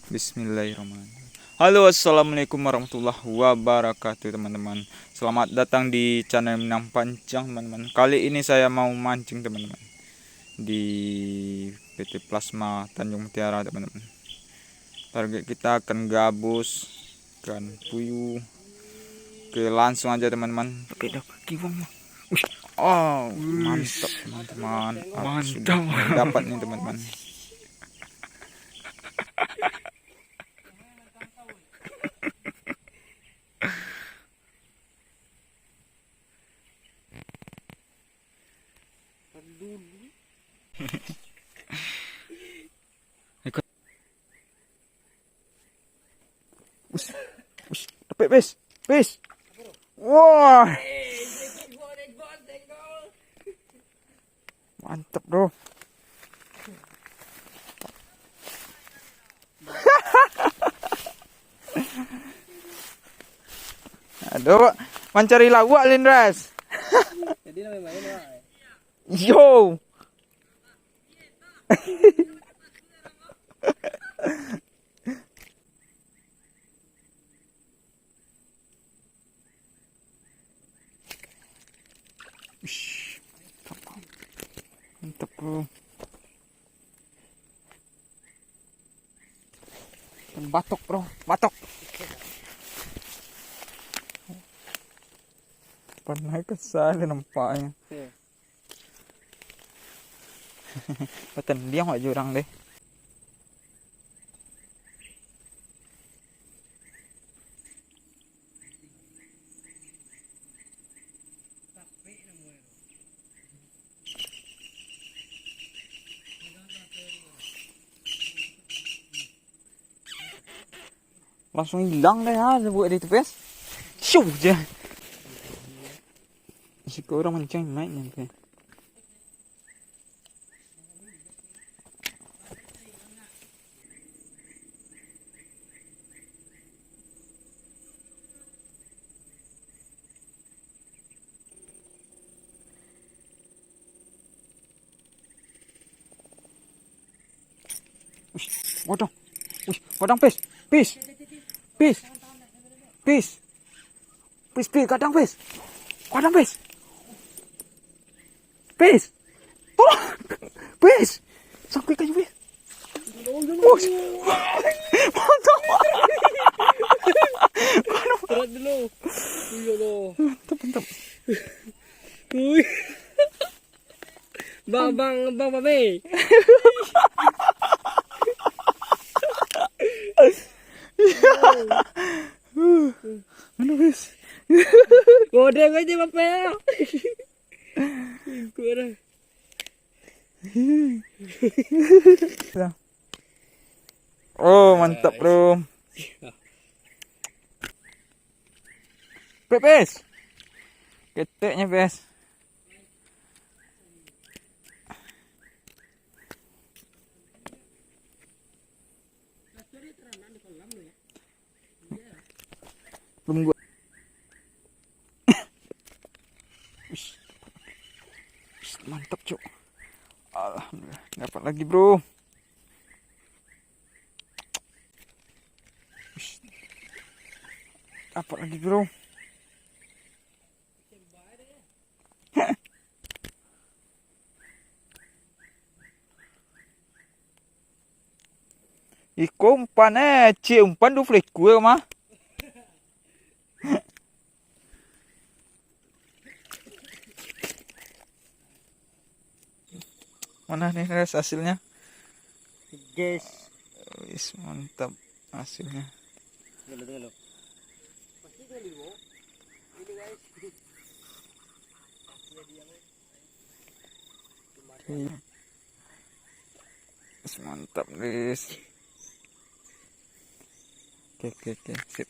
Bismillahirrahmanirrahim. Halo, assalamualaikum warahmatullahi wabarakatuh, teman-teman. Selamat datang di channel Minang Pancang, teman-teman. Kali ini saya mau mancing, teman-teman, di PT Plasma Tanjung Mutiara, teman-teman. Target kita akan gabus, ikan puyuh. Oke, langsung aja, teman-teman. Oke, dapat bang. Oh, mantap, teman-teman. Sudah dapat nih, teman-teman. Dapat, pes. Wah, mantap, bro. Aduh, mencari lawak, Lindras. Jadi namanya main lah. Yo. Mantap, bro. Batok, bro, batok. Pernah kesal nampaknya. Betul dia nggak jurang deh. Langsung hilang deh ya buat itu pes. Syuh aja. Si orang mancing naik nanti. Wadang. Wadang pes. Pes. Pes. Pes. Pes, kadang pes. Kadang pes. Pes. Tolong. Pes. Sampai kayu pes. Bos. Mantap. Berat dulu. Iya loh. Mantap. Uy. Bang Babe. Mana pes? Godeng aja Bape. Kurang. Oh, mantap, bro. Pes. Keteknya, pes. Belum gua. Mantap, cuk. Alhamdulillah, dapat lagi, bro. Dapat lagi, bro. Iko umpan umpan du flik gue mah. Mana nih guys hasilnya? Guys. Wis mantap hasilnya. Dulu. Pasti dulu. Ini guys. Wis mantap guys. Oke, sip.